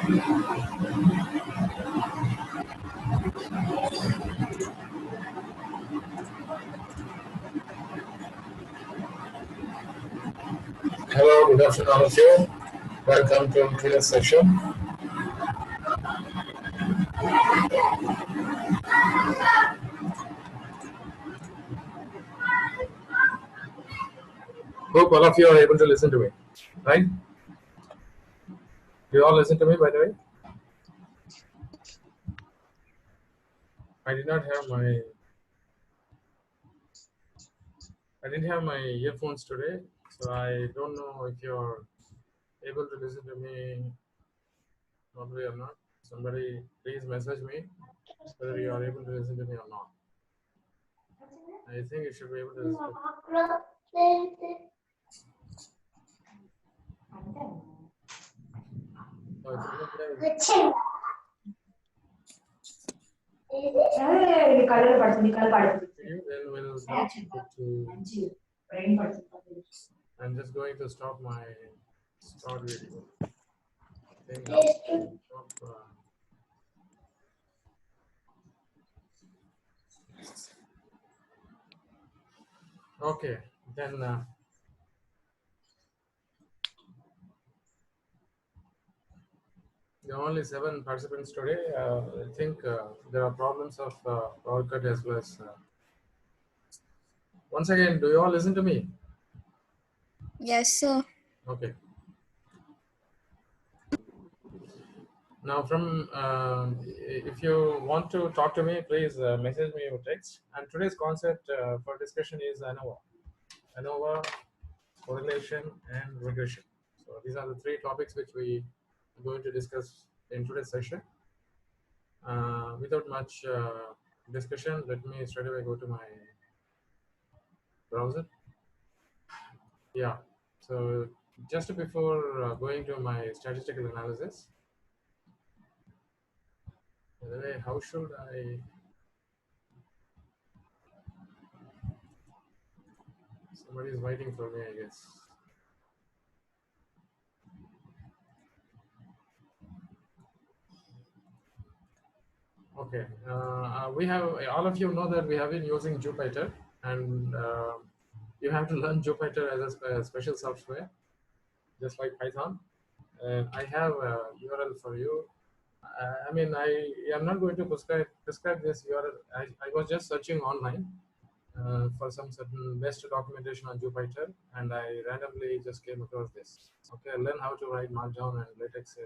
Hello, good afternoon, all of you. Welcome to today's session. Hope all of you are able to listen to me, right? Do you all listen to me, by the way? I did not have my, I didn't have my earphones today, so I don't know if you're able to listen to me probably or not. Somebody please message me whether you are able to listen to me or not. I think you should be able to listen to me. I'm just going to stop my start video. Okay, then there are only 7 participants today. I think there are problems of power cut as well as. Once again, do you all listen to me? Yes, sir. Okay. Now, from if you want to talk to me, please message me or text. And today's concept for discussion is ANOVA, correlation, and regression. So these are the 3 topics which we are going to discuss in today's session. Without much discussion, let me straight away go to my browser. Yeah. So just before going to my statistical analysis, by the way, how should I? Somebody is waiting for me, I guess. Okay, we have, all of you know that we have been using Jupyter, and you have to learn Jupyter as a special software, just like Python. I have a URL for you. I mean, I am not going to prescribe this URL. I was just searching online for some certain best documentation on Jupyter, and I randomly just came across this. Okay, learn how to write Markdown and LaTeX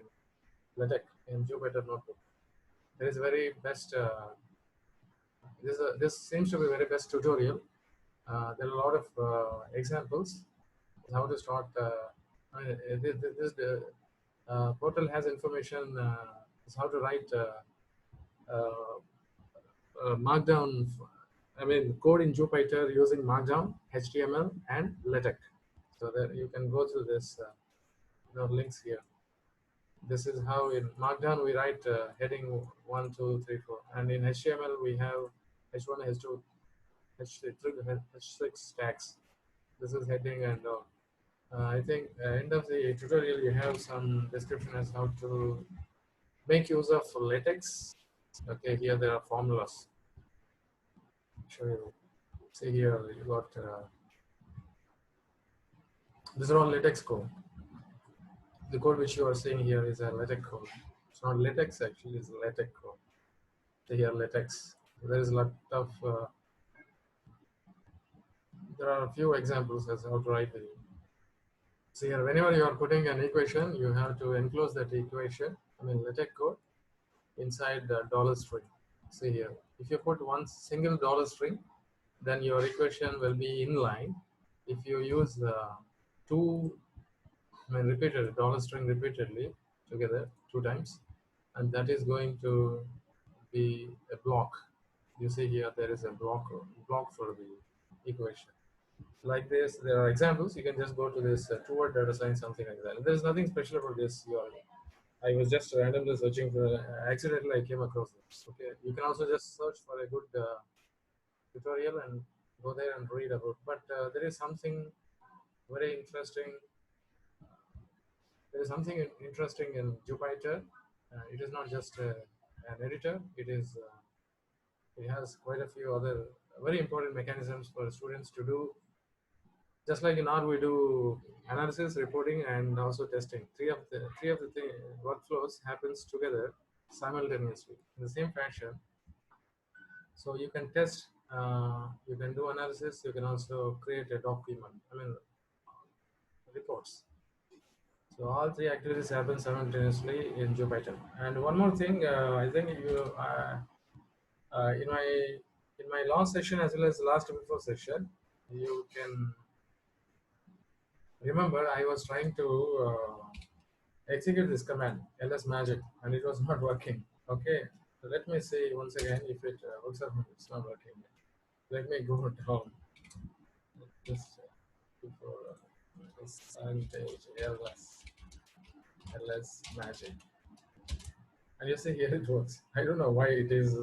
in Jupyter Notebook. There is very best. This seems to be very best tutorial. There are a lot of examples how to start. This portal has information how to write Markdown. I mean, code in Jupyter using Markdown, HTML, and LaTeX. So that you can go through this. There are links here. This is how in Markdown we write heading 1, 2, 3, 4, and in HTML we have H1, H2, H3, H6 tags. This is heading and all. I think end of the tutorial you have some description as how to make use of LaTeX. Okay, here there are formulas. Show you. See here you got these are all LaTeX code. The code which you are seeing here is a LaTeX code. It's not LaTeX actually, it's LaTeX code. So here LaTeX. There is a lot of there are a few examples as how to write the. So here, whenever you are putting an equation, you have to enclose that equation, I mean LaTeX code, inside the dollar string. See here, if you put one single dollar string, then your equation will be inline. If you use two, I mean repeated dollar string repeatedly together 2 times, and that is going to be a block. You see here there is a block for the equation. Like this, there are examples. You can just go to this two-word data science, something like that. There is nothing special about this URL. I was just randomly searching for. Accidentally, I came across this. Okay, you can also just search for a good tutorial and go there and read about. But there is something very interesting. There is something interesting in Jupyter It is not just an editor. It has quite a few other very important mechanisms for students to do. Just like in R, we do analysis, reporting, and also testing. Three of the workflows happens together simultaneously in the same fashion. So you can test, you can do analysis, you can also create a document. Reports. So all three activities happen simultaneously in Jupyter. And one more thing, I think in my last session as well as last before session, you can remember I was trying to execute this command ls magic, and it was not working. Okay, so let me see once again if it works or not. It's not working. Let me go down. Just before percentage ls magic, and you see here it works. I don't know why it is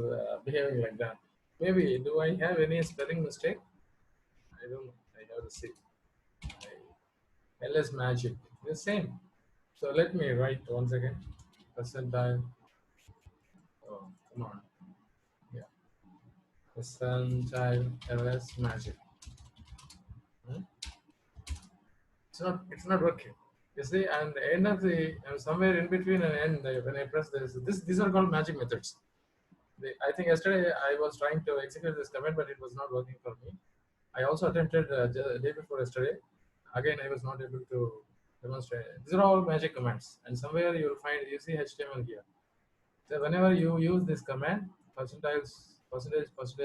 behaving like that. Maybe do I have any spelling mistake? I don't know. I have to see. ls magic the same. So let me write once again. Percentile. Oh, come on. Yeah. Percentile ls magic. Hmm? It's not working. You see, and the end of the somewhere in between and end, when I press this, these are called magic methods. I think yesterday I was trying to execute this command, but it was not working for me. I also attempted the day before yesterday. Again, I was not able to demonstrate. These are all magic commands, and somewhere you will find you see HTML here. So whenever you use this command, percentage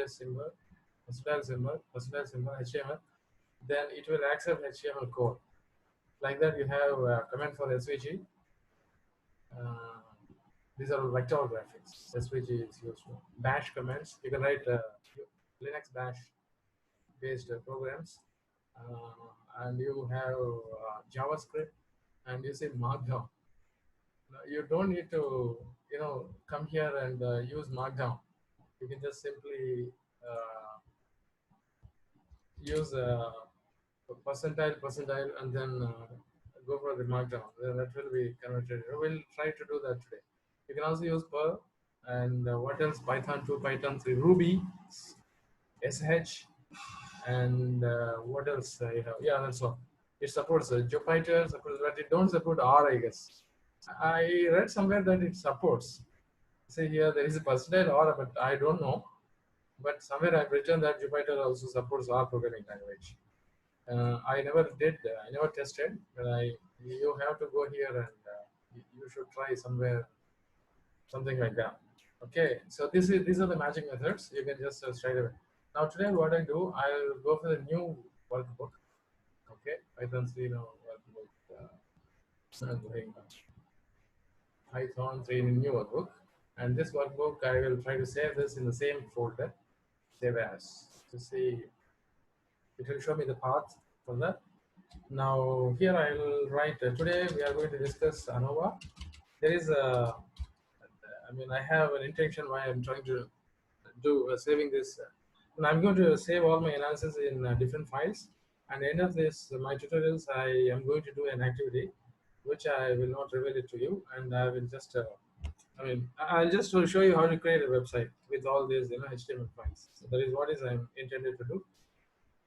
symbol, percentile symbol, HTML, then it will accept HTML code. Like that, you have a command for SVG. Uh, these are vector graphics. SVG is used for bash commands. You can write Linux bash based programs, and you have JavaScript, and you say Markdown. Now, you don't need to, come here and use Markdown. You can just simply use percentile, and then go for the Markdown. Then that will be converted. We'll try to do that today. You can also use Perl, and what else? Python 2, Python 3, Ruby, SH, and what else I have? Yeah, that's all. It supports Jupyter, but it don't support R, I guess. I read somewhere that it supports. See here, there is a percentile R, but I don't know. But somewhere I've written that Jupyter also supports R programming language. I never did. I never tested, but you have to go here and you should try somewhere something like that. Okay, so these are the magic methods. You can just straight away. Now today, what I do, I'll go for the new workbook. Okay, Python 3 now workbook. Going Python 3 new workbook, and this workbook I will try to save this in the same folder. Save as to see. It will show me the path for that. Now here I will write today we are going to discuss ANOVA. There is a, I have an intention why I'm trying to do saving this. And I'm going to save all my analysis in different files. And end of this, my tutorials, I am going to do an activity, which I will not reveal it to you, and I will just, I'll just show you how to create a website with all these, HTML files. So that is what is I'm intended to do.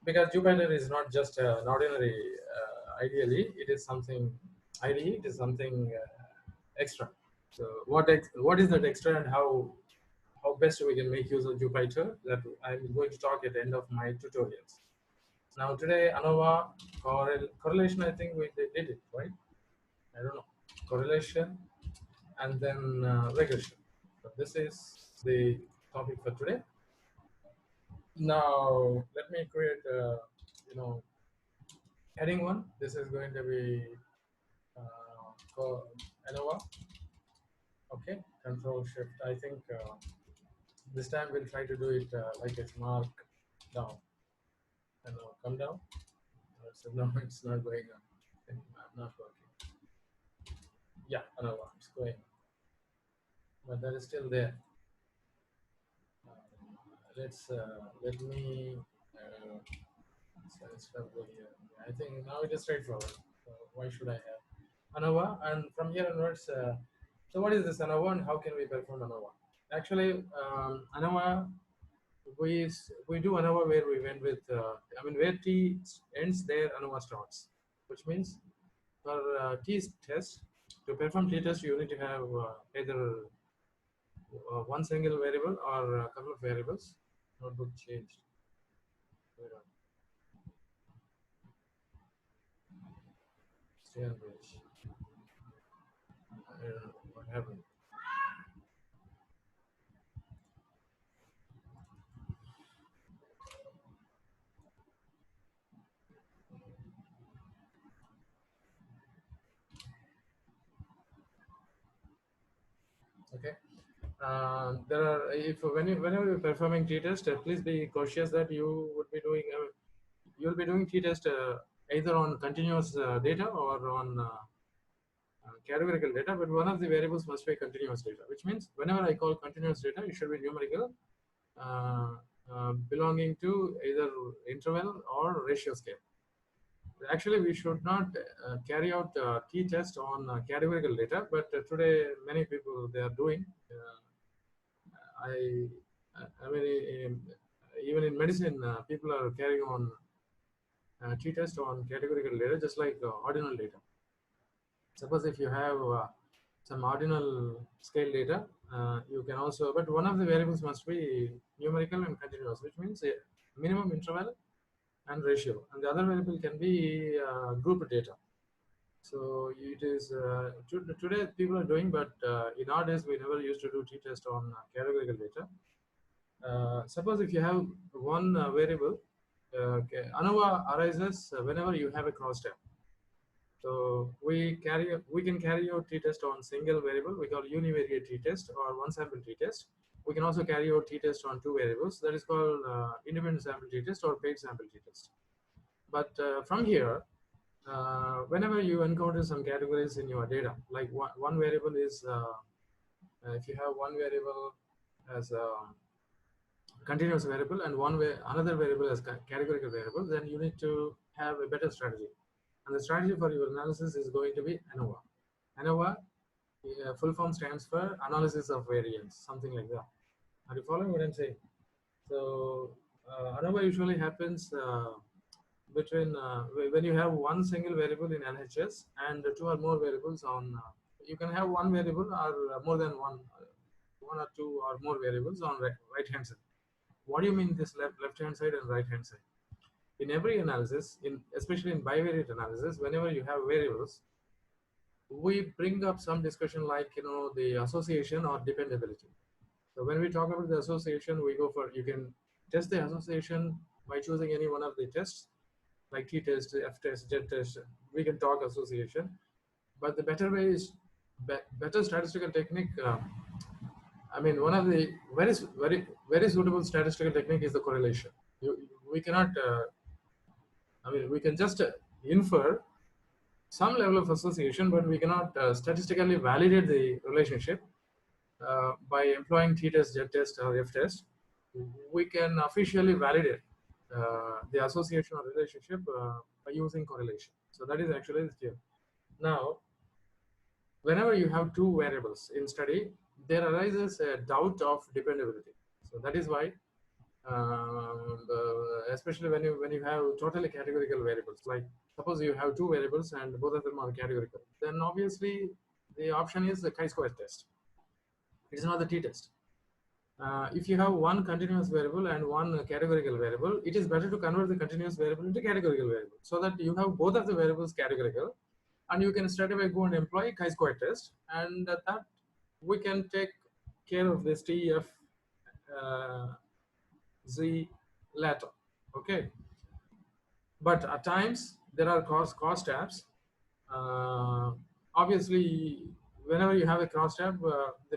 Because Jupyter is not just an ordinary ideally, it is something ideally, it is something extra. So what is that extra, and how best we can make use of Jupyter, that I'm going to talk at the end of my tutorials. Now today, ANOVA correlation, I think we did it, right? I don't know. Correlation, and then regression. So this is the topic for today. Now let me create heading one. This is going to be ANOVA. Okay, Control Shift. I think this time we'll try to do it like it's mark down. And now come down. So no, it's not going on. Not working. Yeah, ANOVA, it's going, but that is still there. Let me. Instead of go here, I think now it is straightforward. So why should I have ANOVA? And from here onwards, So what is this ANOVA and how can we perform ANOVA? Actually, ANOVA, we do ANOVA where we went with, where T ends there, ANOVA starts, which means for T test, to perform T test, you need to have either one single variable or a couple of variables. Notebook changed. Wait on. Stay on page. I don't know what happened. Okay. There are, if whenever you're performing t-test, please be cautious that you would be doing you'll be doing t-test either on continuous data or on categorical data, but one of the variables must be continuous data, which means whenever I call continuous data, it should be numerical, belonging to either interval or ratio scale. Actually, we should not carry out t-test on categorical data, but today many people they are doing. I, I mean, even in medicine, people are carrying on t-test on categorical data, just like ordinal data. Suppose if you have some ordinal scale data, you can also, but one of the variables must be numerical and continuous, which means a minimum interval and ratio, and the other variable can be group data. So it is today people are doing, but in our days we never used to do t-test on categorical data. Suppose if you have one variable, ANOVA arises whenever you have a cross-tab. So we can carry out t-test on single variable. We call univariate t-test or one sample t-test. We can also carry out t-test on two variables. That is called independent sample t-test or paid sample t-test. But from here, whenever you encounter some categories in your data, like one variable is, if you have one variable as a continuous variable and another variable as categorical variable, then you need to have a better strategy. And the strategy for your analysis is going to be ANOVA. ANOVA, full form stands for analysis of variance, something like that. Are you following what I'm saying? So ANOVA usually happens between when you have one single variable in LHS and two or more variables on. You can have one variable or more than one or two or more variables on right hand side. What do you mean this left hand side and right hand side? In every analysis, especially in bivariate analysis, whenever you have variables, we bring up some discussion like the association or dependability. So when we talk about the association, we go for, you can test the association by choosing any one of the tests, like t-test, f-test, z-test. We can talk association, but the better way is better statistical technique. One of the very suitable statistical technique is the correlation. We cannot. We can just infer some level of association, but we cannot statistically validate the relationship by employing t-test, z-test, or f-test. We can officially validate the association or relationship by using correlation. So that is actually the theory. Now, whenever you have two variables in study, there arises a doubt of dependability. So that is why, especially when you have totally categorical variables, like suppose you have two variables and both of them are categorical, then obviously the option is the chi-square test. It is not the t-test. If you have one continuous variable and one categorical variable, it is better to convert the continuous variable into categorical variable so that you have both of the variables categorical, and you can straight away go and employ chi-square test, and that we can take care of this TF Z later. Okay, but at times there are cross tabs. Obviously, whenever you have a cross tab,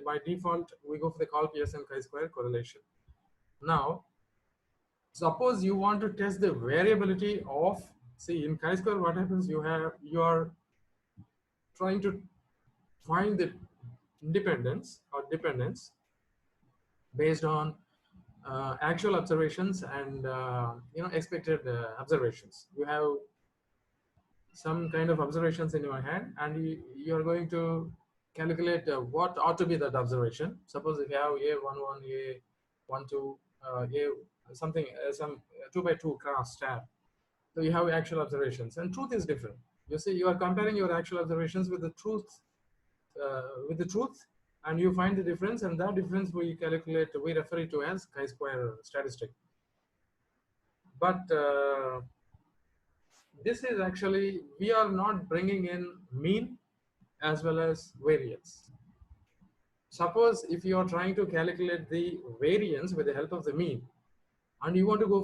by default we go for the call Pearson chi-square correlation. Now, suppose you want to test the variability of, see, in chi-square what happens, you are trying to find the independence or dependence based on actual observations and expected observations. You have some kind of observations in your hand, and you are going to calculate what ought to be that observation. Suppose if you have A11, A12, A something, some 2 by 2 cross tab. So you have actual observations, and truth is different. You see, you are comparing your actual observations with the truth, and you find the difference, and that difference we calculate, we refer it to as chi-square statistic. But this is actually, we are not bringing in mean as well as variance. Suppose if you are trying to calculate the variance with the help of the mean, and you want to go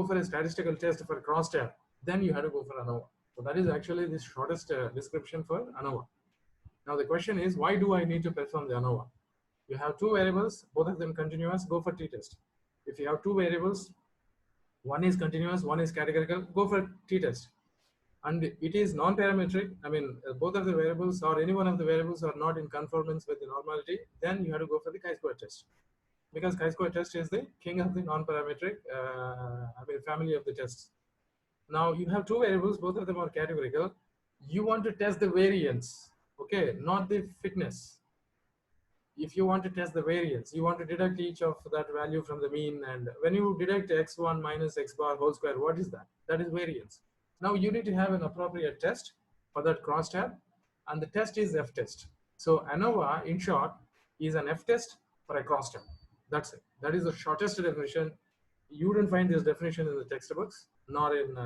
for a statistical test for crosstab, then you have to go for ANOVA. So that is actually the shortest description for ANOVA. Now the question is, why do I need to perform the ANOVA? You have two variables, both of them continuous, go for t-test. If you have two variables, one is continuous, one is categorical, go for t-test. And it is non-parametric, I mean, both of the variables or any one of the variables are not in conformance with the normality, then you have to go for the chi-square test. Because chi-square test is the king of the non-parametric, family of the tests. Now you have two variables, both of them are categorical. You want to test the variance, okay, not the fitness. If you want to test the variance, you want to deduct each of that value from the mean, and when you deduct x1 minus x bar whole square, what is that? That is variance. Now you need to have an appropriate test for that crosstab, and the test is F test. So ANOVA, in short, is an F test for a crosstab. That's it. That is the shortest definition. You don't find this definition in the textbooks, nor in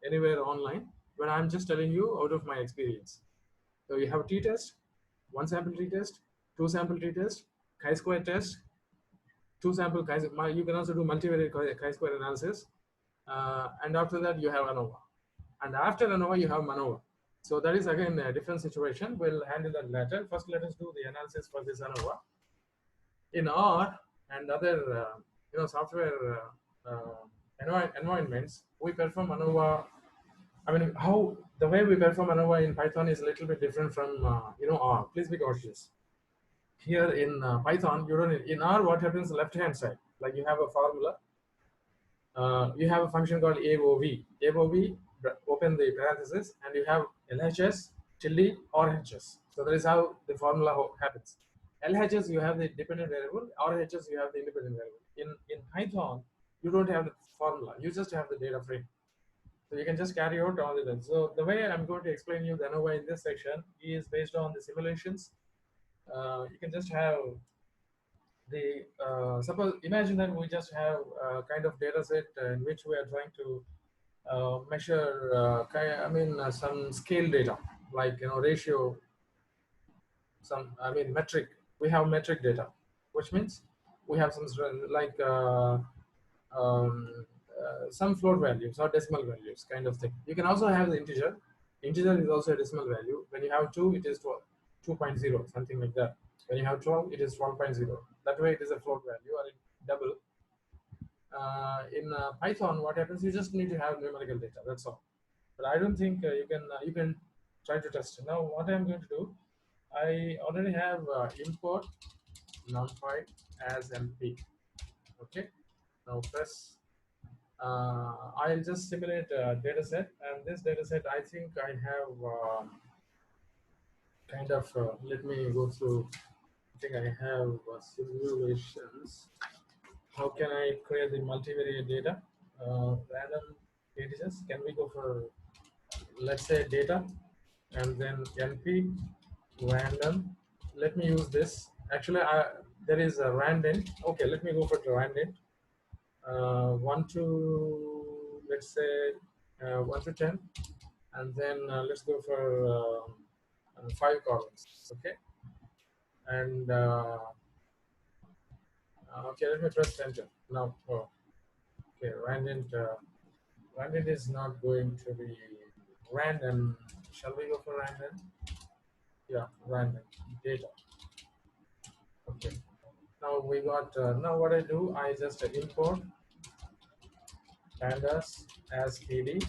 anywhere online, but I'm just telling you out of my experience. So you have t-test, one sample t-test, two sample t-test, chi-square test, two sample chi-square. You can also do multivariate chi-square analysis, and after that you have ANOVA, and after ANOVA you have MANOVA. So that is again a different situation. We'll handle that later. First, let us do the analysis for this ANOVA. In R and other software environments, we perform ANOVA. I mean, how the way we perform ANOVA in Python is a little bit different from R. Please be cautious. Here in Python, you don't. In R, what happens left-hand side? Like you have a formula. You have a function called AOV. AOV, open the parenthesis, and you have LHS, tilde, RHS. So that is how the formula happens. LHS, you have the dependent variable. RHS, you have the independent variable. In Python, you don't have the formula. You just have the data frame. So you can just carry out all of that. So the way I'm going to explain you the ANOVA in this section is based on the simulations. You can just have the suppose, imagine that we just have a kind of data set in which we are trying to measure some scale data, like ratio, metric. We have metric data, which means we have some like some float values or decimal values kind of thing. You can also have the integer. Integer is also a decimal value. When you have 2, it is 2.0, something like that. When you have 12, it is 12.0. That way it is a float value or double. In Python, what happens, you just need to have numerical data, that's all. But I don't think you can try to test it. Now what I'm going to do, I already have import numpy as MP. Okay, now press I'll just simulate a data set, and this data set, I think I have let me go through. I think I have simulations. How can I create the multivariate data? Random integers. Can we go for, let's say, data, and then NP random. Let me use this. Actually, there is a random. Okay, let me go for the random. 1 to, let's say, 1 to 10, and then let's go for 5 columns. Okay, and okay, let me press enter now. Oh, okay, random. Random is not going to be random. Shall we go for random? Yeah, random data. Okay. Now we got. Now what I do, I just import pandas as PD.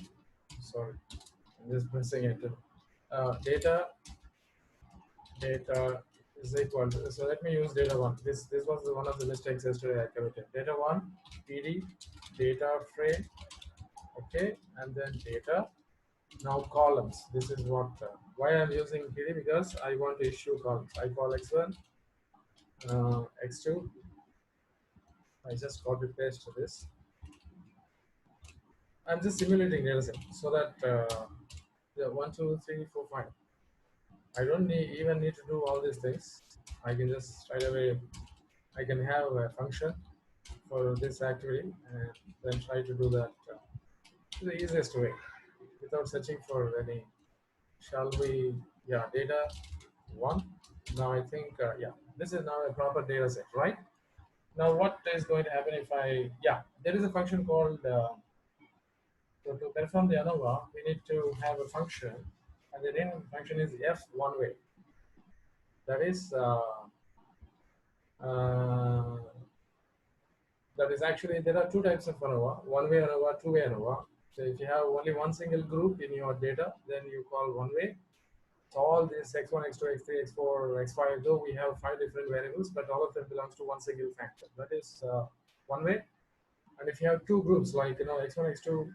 Sorry, I'm just pressing enter. Data is equal to, so let me use data 1. This was one of the mistakes yesterday I committed. Data 1 PD data frame, okay, and then data, Now columns. This is what why I'm using PD, because I want to issue columns. I call x1, x2. I just copy paste this. I'm just simulating data set so that yeah, 1, 2, 3, 4, 5. I don't even need to do all these things. I can just straight away. I can have a function for this activity and then try to do that the easiest way without searching for any. Shall we? Yeah, data one. Now I think yeah, this is now a proper data set, right? Now what is going to happen if I, yeah, there is a function called to perform the ANOVA. We need to have a function, and the name of the function is f one way. That is uh, that is actually, there are two types of ANOVA: one way ANOVA, two way ANOVA. So if you have only one single group in your data, then you call one way. So all these x1, x2, x3, x4, x5, though we have 5 different variables, but all of them belongs to one single factor. That is one way. And if you have two groups, like x1, x2,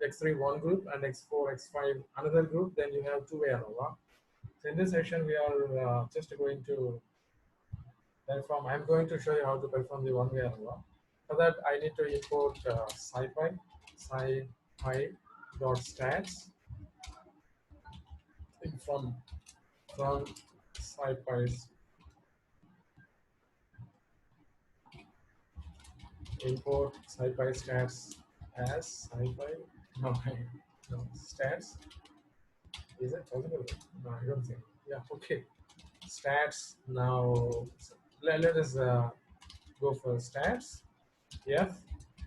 x3 one group, and x4, x5 another group, then you have two-way ANOVA. So in this section, we are just going to perform. I'm going to show you how to perform the one-way ANOVA. For that, I need to import scipy dot stats from scipy's import scipy stats as scipy. No, no, stats. Is it possible? No, I don't think. Yeah, okay. Stats now. Let us go for stats. F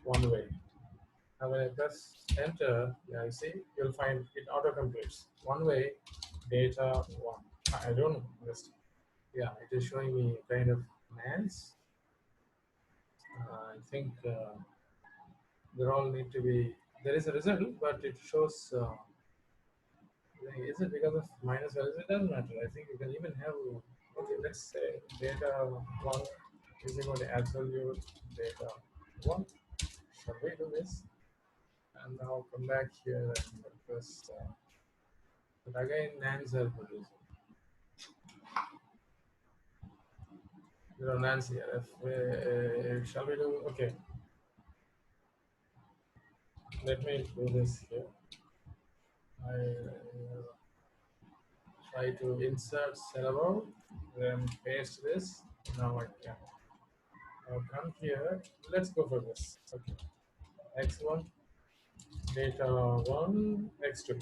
one way. Now when I press enter, yeah, you see, you'll find it auto completes. One way data one. I don't understand. Yeah, it is showing me kind of nans. I think there all need to be. There is a result, but it shows. Is it because of minus values? It doesn't matter. I think you can even have. Okay, let's say data one is equal to absolute data one. Shall we do this? And now come back here and press. But again, nans are producing. Nans here. If shall we do? Okay, let me do this here. I try to insert syllable, then paste this. Now I can. Now come here. Let's go for this. Okay, x1 data 1 x2.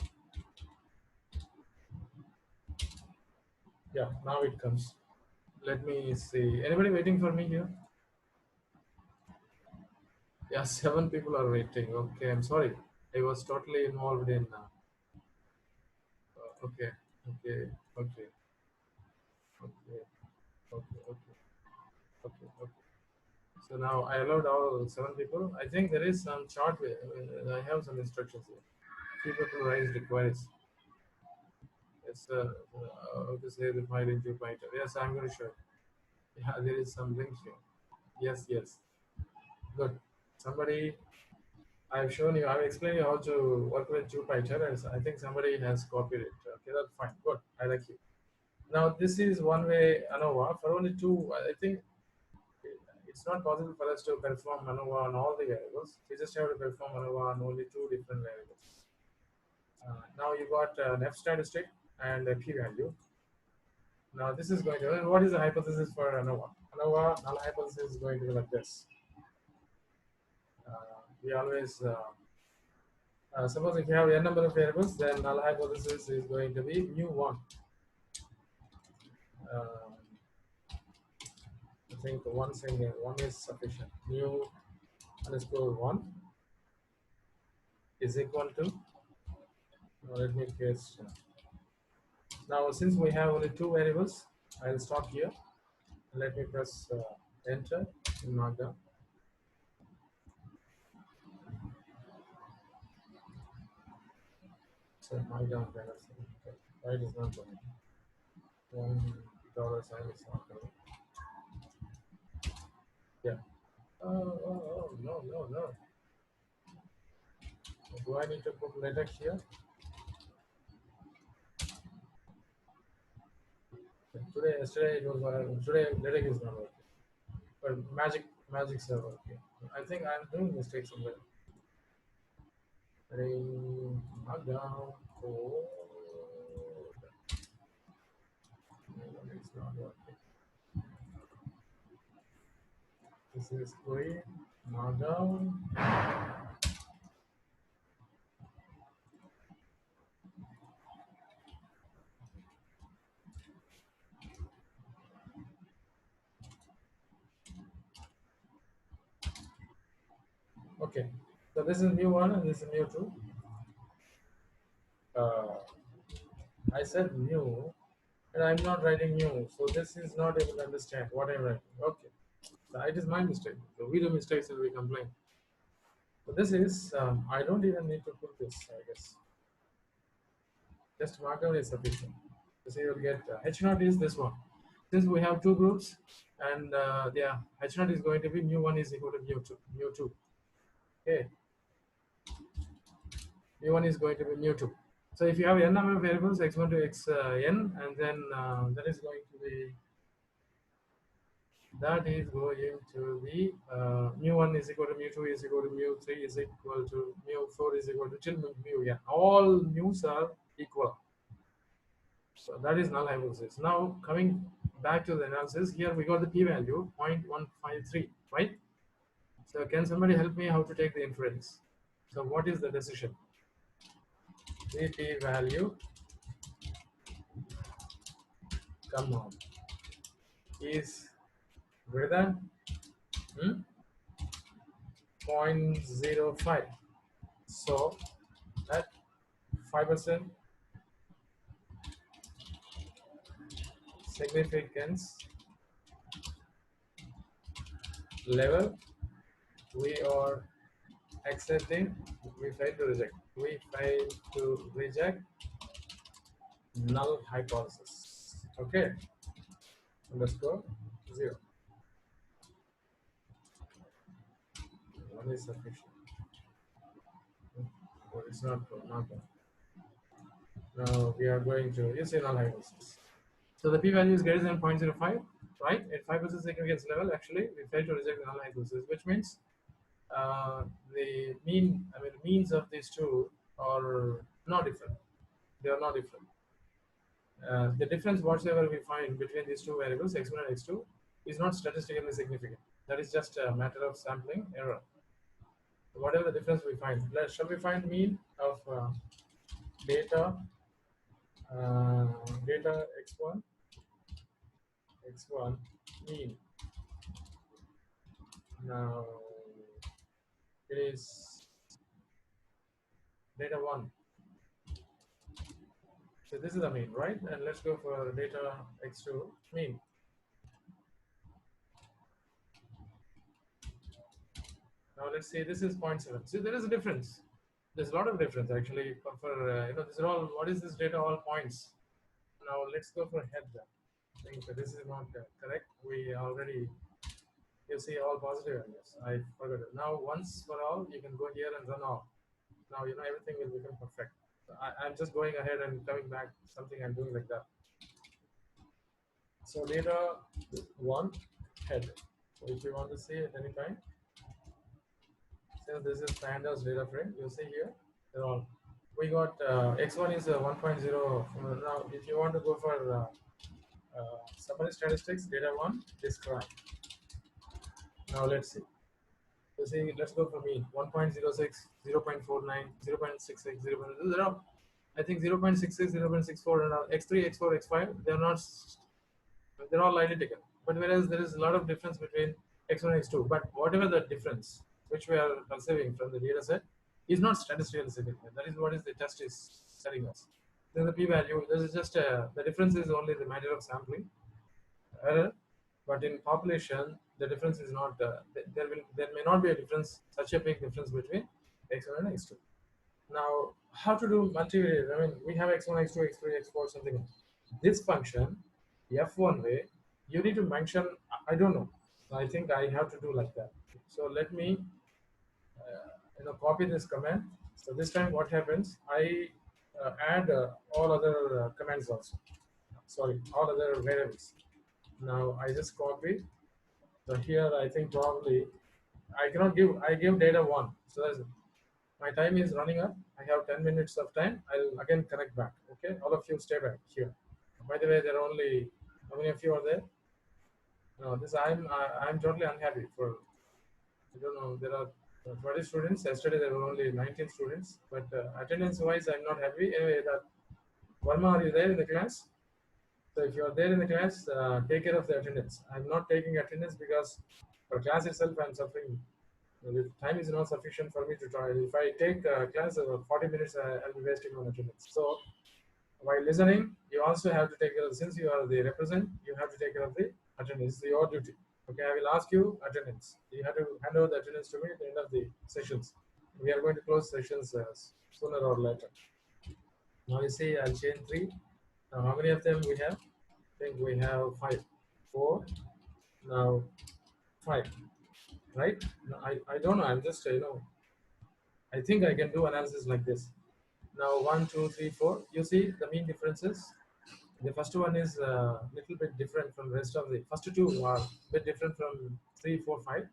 Yeah, now it comes. Let me see. Anybody waiting for me here? Yeah, 7 people are waiting. Okay, I'm sorry. I was totally involved in. Okay, okay, okay, okay, okay, okay, okay, okay. So now I allowed all 7 people. I think there is some chart. I have some instructions here. Few people raised queries. It's how to say the file in Jupyter. Yes, I'm going to show. Yeah, there is some link here. Yes, yes. Good. Somebody, I've shown you, I've explained you how to work with Jupyter, and I think somebody has copied it. Okay, that's fine. Good. I like you. Now, this is one way ANOVA. For only two, I think it's not possible for us to perform ANOVA on all the variables. We just have to perform ANOVA on only two different variables. Now you got an F statistic and a p value. Now this is going to, what is the hypothesis for ANOVA? ANOVA null hypothesis is going to be like this. We always suppose if you have n number of variables, then null hypothesis is going to be mu1. I think one single one is sufficient. Mu underscore 1 is equal to. Let me paste. Now since we have only two variables, I'll stop here. Let me press enter in markdown. So markdown kind of thing. Okay. Why it is not going? $1 sign is not going. Yeah. Oh, no, no, no. Do I need to put letter here? Today, yesterday it was today LaTeX is not working. But magics are working. I think I'm doing mistakes somewhere. Ring down code. It's not working. This is green. Markdown. Okay. So this is new one and this is new two. Uh, I said new, and I'm not writing new, so this is not able to understand what I'm writing. Okay. So it is my mistake. So we do mistakes and we complain. So this is, I don't even need to put this, I guess. Just markup is sufficient. So you'll get H naught is this one. Since we have two groups, and yeah, H naught is going to be mu1 is equal to mu2. Mu2. Okay. Mu1 is going to be mu2. So if you have n number of variables, x1 to xn, and then that is going to be mu1 is equal to mu2 is equal to mu3 is equal to mu4 is equal to till mu n. All mu's are equal. So that is null hypothesis. Now coming back to the analysis, here we got the p-value 0.153, right? So can somebody help me how to take the inference? So what is the decision? The p-value, come on, is greater than 0.05. So at 5% significance level, we are accepting, we fail to reject. We fail to reject null hypothesis. Okay, underscore 0. One is sufficient. Well, it's not not one. Now we are going to use null hypothesis. So the p-value is greater than 0.05, right? At 5% significance level, actually, we fail to reject the null hypothesis, which means the means of these two are not different. They are not different. The difference whatsoever we find between these two variables, x1 and x2, is not statistically significant. That is just a matter of sampling error. Whatever the difference we find, shall we find mean of data data x1 mean. Now it is data 1. So this is the mean, right? And let's go for data x2 mean. Now let's say this is 0.7. See, there is a difference. There's a lot of difference actually. For these are all. What is this data? All points. Now let's go for head. I think this is not correct. We already, you see, all positive. Yes, I forgot it. Now once for all, you can go here and run all. Now everything will become perfect. So I'm just going ahead and coming back. Something I'm doing like that. So data 1 head. So if you want to see at any time, since this is pandas data frame, you see here they're all. We got x1 is 1.0. Now if you want to go for summary statistics, data 1 describe. Now let's see. So see, let's go for mean 1.06, 0.49, 0.66, 0. I think 0.66, 0.64, and x3, x4, x5. They're all identical. But whereas there is a lot of difference between x1 and x2. But whatever the difference which we are perceiving from the data set is not statistically significant. That is what is the test is telling us. Then the p-value. This is just the difference is only the matter of sampling error. But in population, the difference is not. There may not be a difference, such a big difference between x1 and x2. Now, how to do multivariate? I mean, we have x1, x2, x3, x4, something else. This function, f1 way, you need to mention. I don't know. I think I have to do like that. So let me, copy this command. So this time, what happens? I add all other commands also. sorry, all other variables. Now I just copy. So here I think probably I cannot give. I give data 1. So that's my time is running up. I have 10 minutes of time. I'll again connect back. Okay, all of you stay back here. By the way, there are only how many of you are there? No, this I'm totally unhappy for. I don't know. There are 20 students. Yesterday there were only 19 students. But attendance wise, I'm not happy. Anyway, that Varma, are you there in the class? So if you are there in the class, take care of the attendance. I'm not taking attendance because for class itself, I'm suffering. The time is not sufficient for me to try. If I take class, 40 minutes, I'll be wasting on attendance. So while listening, you also have to take care of, since you are the represent, you have to take care of the attendance. It's your duty. Okay, I will ask you attendance. You have to hand over the attendance to me at the end of the sessions. We are going to close sessions sooner or later. Now you see, I'll change 3. Now how many of them we have? I think we have 5. 4. Now 5. Right? No, I don't know. I'm just, I think I can do analysis like this. Now 1, 2, 3, 4. You see the mean differences. The first one is a little bit different from the rest of the first two are a bit different from 3, 4, 5.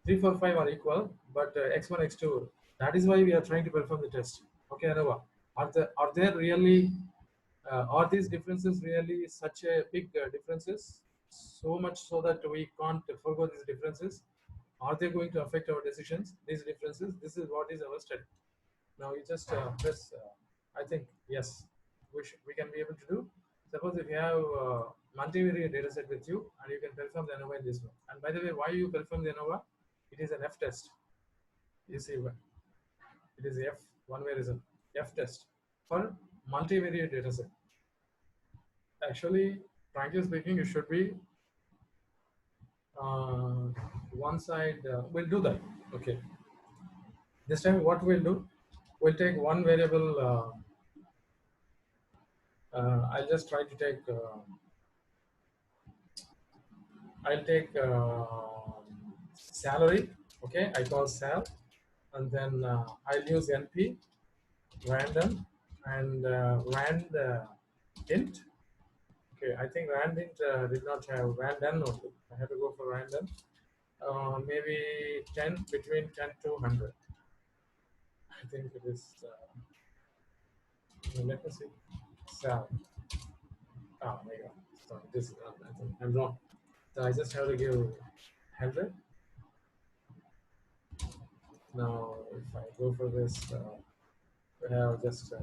3, 4, 5 are equal, but x1, x2. That is why we are trying to perform the test. Okay, ANOVA. Are there really are these differences really such a big differences? So much so that we can't forgo these differences? Are they going to affect our decisions? These differences. This is what is our study. Now you just press. I think yes, we can be able to do. Suppose if you have multivariate data set with you and you can perform the ANOVA in this one. And by the way, why you perform the ANOVA? It is an F test. You see, it is F one way reason. F test for multivariate data set. Actually, frankly speaking, it should be one side. We'll do that. Okay. This time, what we'll do? We'll take one variable. I'll just try to take. I'll take salary. Okay, I call sal, and then I'll use NP random and rand int. Okay, I think rand int did not have random only. I have to go for random. Maybe 10 between 10 to 100. I think it is. Let me see. Sal. Oh my god. So this I think I'm wrong. So I just have to give 100. Now, if I go for this, we have just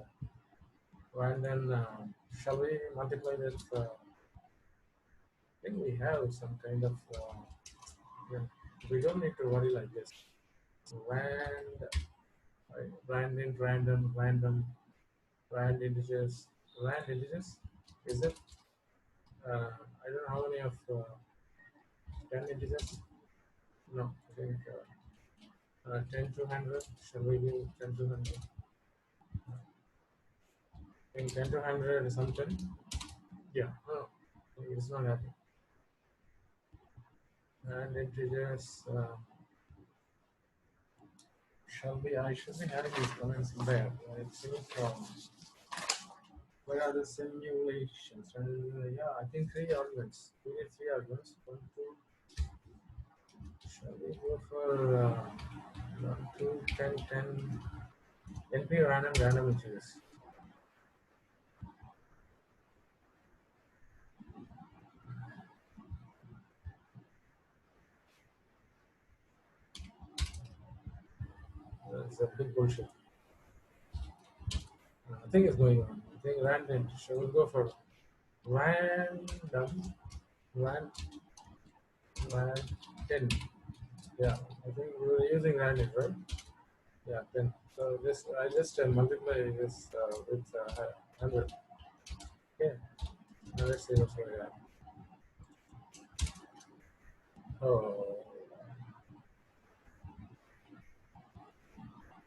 and then shall we multiply with? I think we have some kind of. Yeah, we don't need to worry like this. Rand, rand int, rand integers. Is it? I don't know how many of 10 integers. No, I think 10 to 100. Shall we give 10 to 100? I think 10 to 100 is something. Yeah, no, it's not happening. And integers, I should be having these comments in there. I think, where are the simulations? Yeah, I think 3 arguments. We need 3 arguments. 1, 2. Shall we go for 1, 2, 10, 10? NP random integers. That's a big bullshit. Nothing is going on. I think random. Shall we go for random? Rand, rand 10. Yeah, I think we were using random, right? Yeah, 10. So this I just multiply this with 100. Okay, now let's see what's going on. Oh,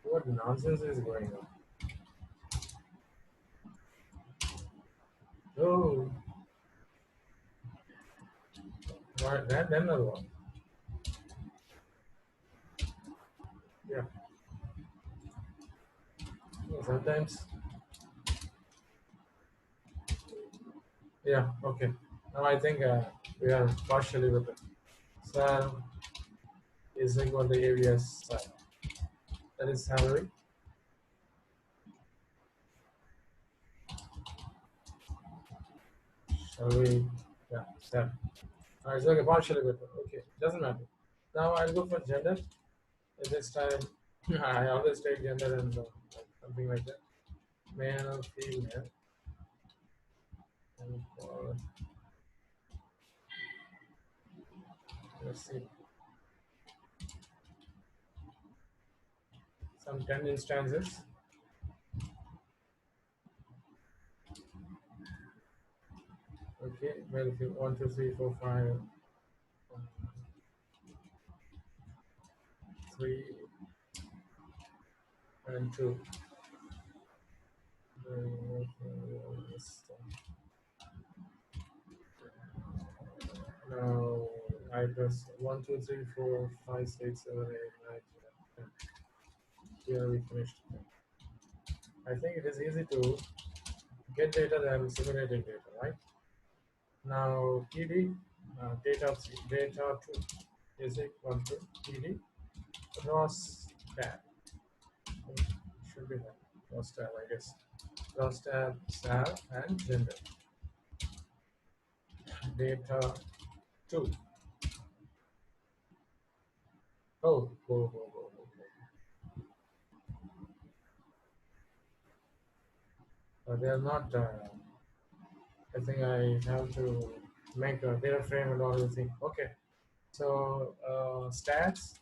what nonsense is going on? Oh, that then another one. Yeah, sometimes Yeah, okay. Now I think we are partially with it. So is equal to AVS that is salary. Shall we? Yeah, sal. It's okay, partially with it. Okay, doesn't matter. Now I'll go for gender. This time I always take gender and something like that. Male, female, and for let's see some 10 instances. Okay, well, if you 1, 2, 3, 4, 5, 3, and 2. Now I press 1, 2, 3, 4, 5, 6, 7, 8, 9, 10. Here we finished. I think it is easy to get data than simulating data, right? Now PD, data 3, data 2 is equal to PD cross tab. Should be that cross tab, I guess. Cross tab, sal, and gender. Data 2. Oh. They are not. I think I have to make a data frame and all the thing. Okay. So stats.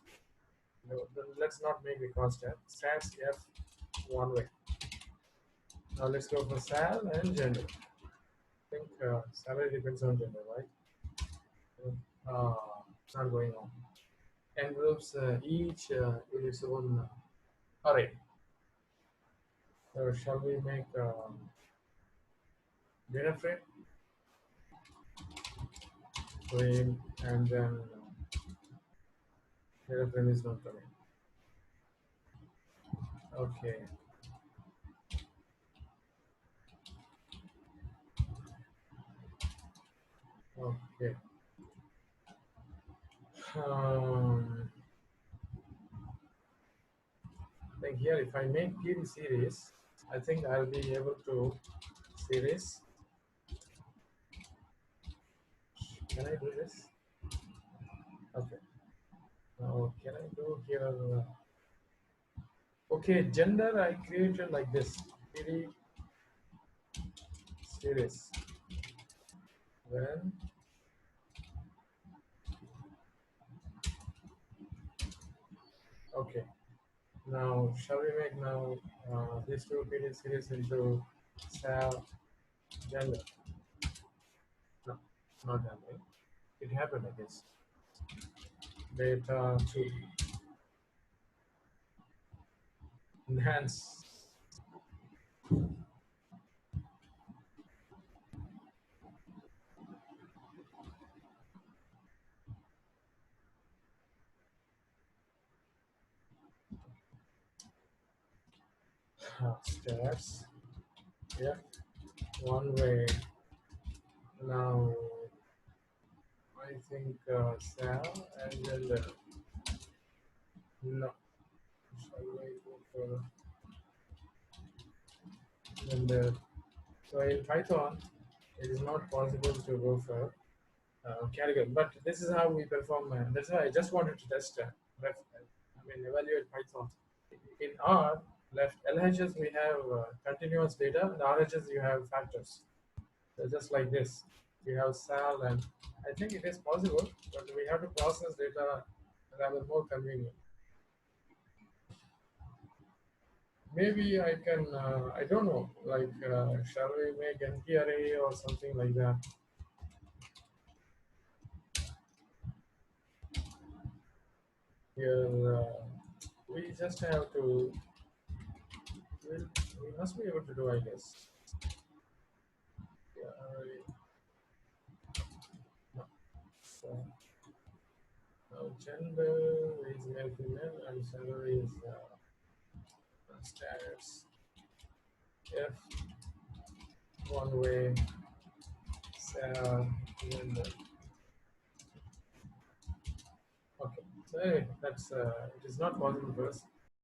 No, let's not make the constant. Stats F one way. Now let's go for sal and gender. I think salary depends on gender, right? It's not going on. Envelopes each in its own array. So shall we make data frame and then data frame is not coming. Okay. Okay. Um, like here, if I make PD series, I think I'll be able to series. Can I do this? Okay. Now, can I do here? Okay, gender I created like this. PD series. Then, okay. Now, shall we make now these two PD series into sal gender? No, not that way. It happened, I guess. Data 2. Enhance. Stats. Yeah, one way. Now, I think Sal and then no. Shall I go for then so in Python, it is not possible to go for category, but this is how we perform. That's why I just wanted to test. Evaluate Python. In R, left LHS we have continuous data, and RHS you have factors. So just like this, we have SAL, and I think it is possible, but we have to process data rather more convenient. Maybe I can, I don't know, like, shall we make NP array or something like that? Here, we just have to, we must be able to do, I guess. Yeah, array. No. So, now gender is male, female, and salary is status. F one way And, okay. So anyway, that's it is not possible for us.